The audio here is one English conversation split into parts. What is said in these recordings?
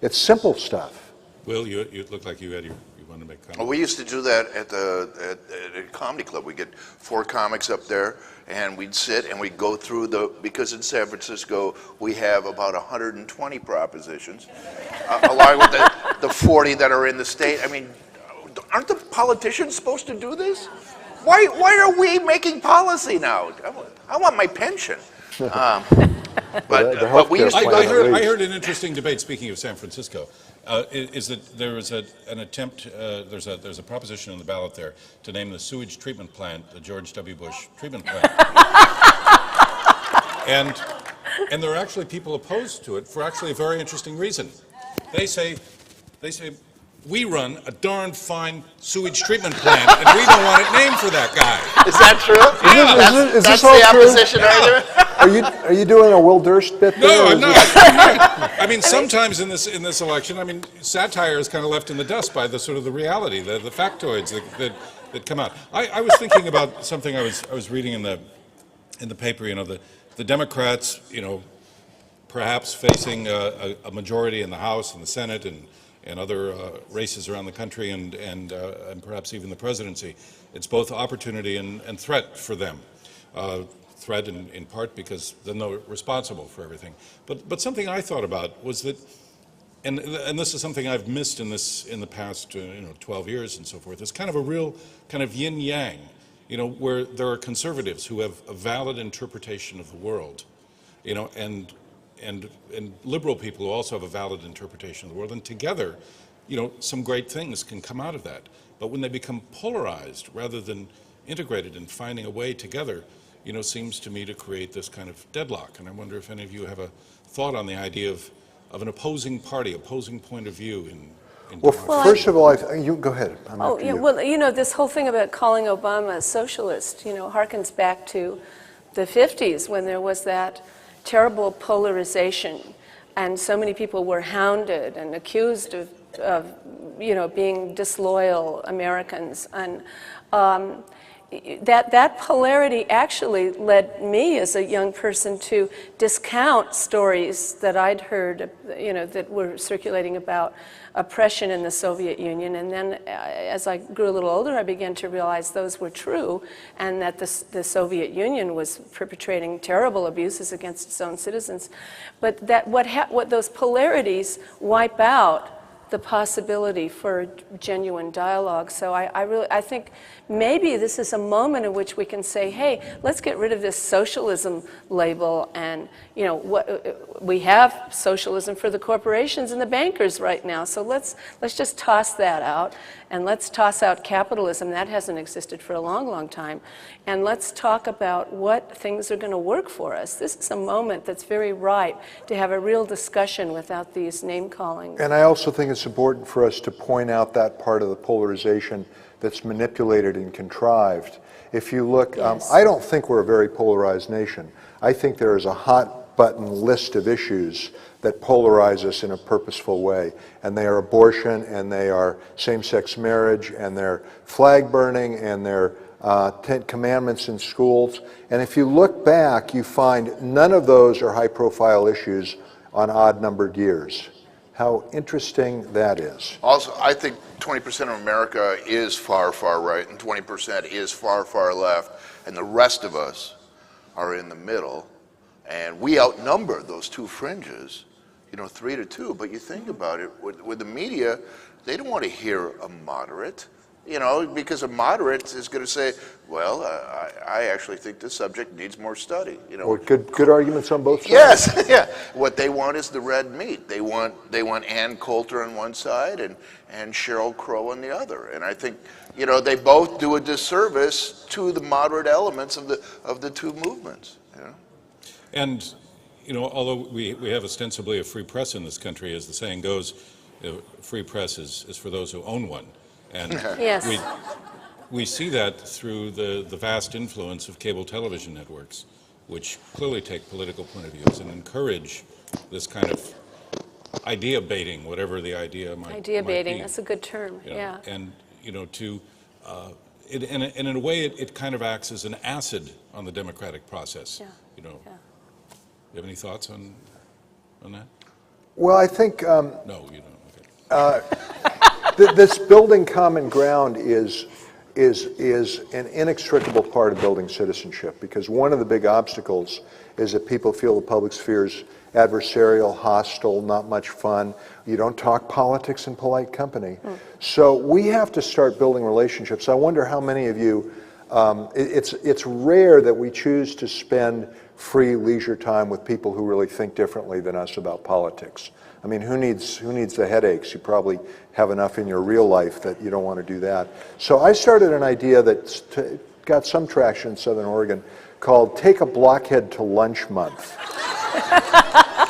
It's simple stuff. Will, you look like you wanted to make a comment. Well, we used to do that at a comedy club. We'd get 4 comics up there, and we'd sit and we'd go through because in San Francisco we have about 120 propositions, along with the 40 that are in the state. I mean, aren't the politicians supposed to do this? Why are we making policy now? I want my pension. But we used to go through. I heard an interesting debate, speaking of San Francisco, is that there was an attempt, there's a proposition on the ballot there to name the sewage treatment plant the George W. Bush treatment plant. and there are actually people opposed to it for actually a very interesting reason. They say, we run a darn fine sewage treatment plant, and we don't want it named for that guy. Is that true? Yeah. Is that's this all the true? opposition argument? Are you doing a Will Durst bit there? No, I'm not. I mean, sometimes in this election, I mean, satire is kind of left in the dust by the sort of the reality, the factoids that come out. I was thinking about something I was reading in the paper. You know, the Democrats, you know, perhaps facing a majority in the House and the Senate and other races around the country and perhaps even the presidency. It's both opportunity and threat for them. Threat in part because then they're responsible for everything. But something I thought about was that, and this is something I've missed in the past 12 years and so forth. It's kind of a real kind of yin yang, you know, where there are conservatives who have a valid interpretation of the world, you know, and liberal people who also have a valid interpretation of the world, and together, you know, some great things can come out of that. But when they become polarized rather than integrated and finding a way together, you know, seems to me to create this kind of deadlock. And I wonder if any of you have a thought on the idea of an opposing party, opposing point of view in Well, first of all, you go ahead. Oh, yeah. Well, you know, this whole thing about calling Obama a socialist, you know, harkens back to the 50s when there was that terrible polarization, and so many people were hounded and accused of you know, being disloyal Americans, and that polarity actually led me as a young person to discount stories that I'd heard, you know, that were circulating about oppression in the Soviet Union. And then as I grew a little older, I began to realize those were true, and that the Soviet Union was perpetrating terrible abuses against its own citizens. But that what those polarities wipe out the possibility for genuine dialogue. So I think maybe this is a moment in which we can say, hey, let's get rid of this socialism label, and you know, we have socialism for the corporations and the bankers right now. So let's just toss that out, and let's toss out capitalism. That hasn't existed for a long, long time. And let's talk about what things are going to work for us. This is a moment that's very ripe to have a real discussion without these name calling. And I also think it's important for us to point out that part of the polarization that's manipulated and contrived. If you look, Yes. I don't think we're a very polarized nation. I think there is a hot button list of issues that polarize us in a purposeful way. And they are abortion, and they are same-sex marriage, and they're flag burning, and they're Ten Commandments in schools. And if you look back, you find none of those are high-profile issues on odd-numbered years. How interesting that is. Also, I think 20% of America is far, far right, and 20% is far, far left, and the rest of us are in the middle, and we outnumber those two fringes, you know, 3-2. But you think about it, with the media, they don't want to hear a moderate, you know, because a moderate is going to say, well, I actually think this subject needs more study. You know, Well, good arguments on both sides. yes, yeah. What they want is the red meat. They want Ann Coulter on one side and Sheryl Crow on the other. And I think, you know, they both do a disservice to the moderate elements of the two movements. You know? And, you know, although we have ostensibly a free press in this country, as the saying goes, free press is for those who own one. And Yes. we see that through the vast influence of cable television networks, which clearly take political point of views and encourage this kind of idea baiting, whatever the idea might Baiting, be. that's a good term, You know, yeah. And, you know, and in a way, it kind of acts as an acid on the democratic process. Yeah. You know, Yeah. you have any thoughts on that? Well, I think No, you don't. This building common ground is an inextricable part of building citizenship, because one of the big obstacles is that people feel the public sphere is adversarial, hostile, not much fun. You don't talk politics in polite company. So we have to start building relationships. I wonder how many of you, it's rare that we choose to spend free leisure time with people who really think differently than us about politics. I mean, who needs the headaches? You probably have enough in your real life that you don't want to do that. So I started an idea that's got some traction in Southern Oregon called Take a Blockhead to Lunch Month.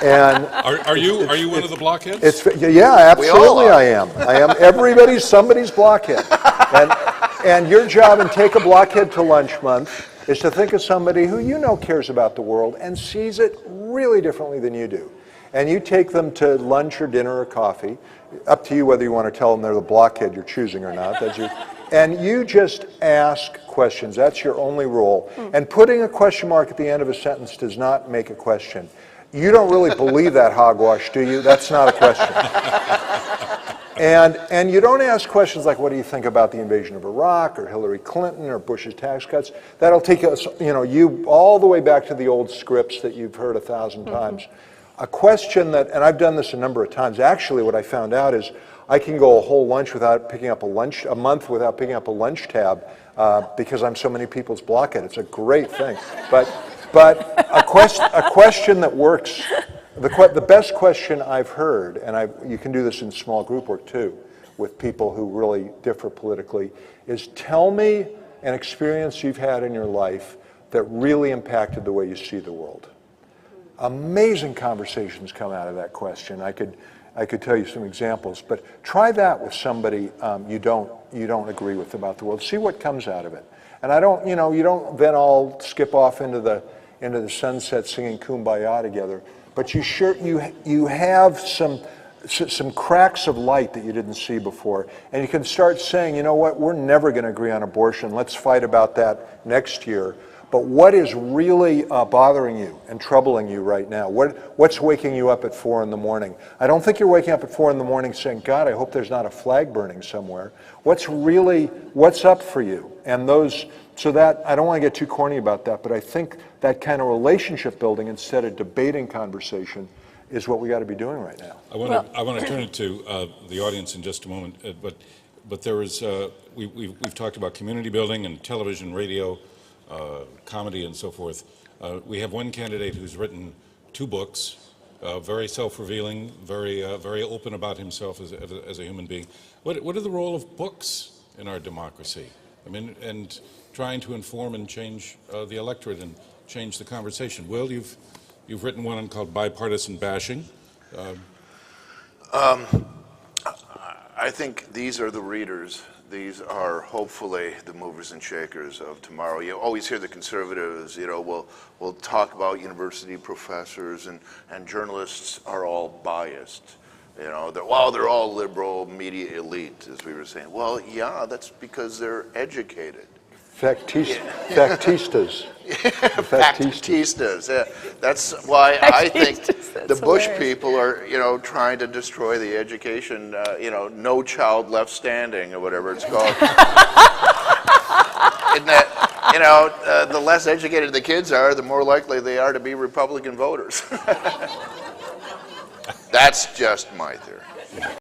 And Are you one of the blockheads? yeah, absolutely I am. I am somebody's blockhead. And your job in Take a Blockhead to Lunch Month is to think of somebody who you know cares about the world and sees it really differently than you do. And you take them to lunch or dinner or coffee, up to you whether you want to tell them they're the blockhead you're choosing or not. And you just ask questions. That's your only role. And putting a question mark at the end of a sentence does not make a question. You don't really believe that hogwash, do you? That's not a question. And you don't ask questions like, what do you think about the invasion of Iraq, or Hillary Clinton, or Bush's tax cuts? That'll take us, you all the way back to the old scripts that you've heard 1,000 times. A question that, and I've done this a number of times, actually what I found out is I can go a whole month without picking up a lunch tab because I'm so many people's blockhead. It's a great thing. But a question that works, the best question I've heard, and you can do this in small group work too, with people who really differ politically, is tell me an experience you've had in your life that really impacted the way you see the world. Amazing conversations come out of that question. I could tell you some examples, but try that with somebody you don't agree with about the world. See what comes out of it. And you don't then all skip off into the sunset singing Kumbaya together, but you have some cracks of light that you didn't see before, and you can start saying, you know what, we're never going to agree on abortion. Let's fight about that next year. But what is really bothering you and troubling you right now? What's waking you up at 4 in the morning? I don't think you're waking up at 4 in the morning saying, God, I hope there's not a flag burning somewhere. What's up for you? And so that, I don't want to get too corny about that, but I think that kind of relationship building instead of debating conversation is what we got to be doing right now. I want to turn it to the audience in just a moment, but there is, we've talked about community building and television, radio, comedy and so forth. We have one candidate who's written 2 books, very self-revealing, very open about himself as a human being. What are the role of books in our democracy? I mean, and trying to inform and change the electorate and change the conversation. Will, you've written one called Bipartisan Bashing. I think these are the readers. These are hopefully the movers and shakers of tomorrow. You always hear the conservatives, will talk about university professors and journalists are all biased. They're all liberal media elite, as we were saying. Well, yeah, that's because they're educated. Factistas. Factistas. Yeah. That's why I think the Bush people are, trying to destroy the education, no child left standing or whatever it's called. In that, the less educated the kids are, the more likely they are to be Republican voters. That's just my theory.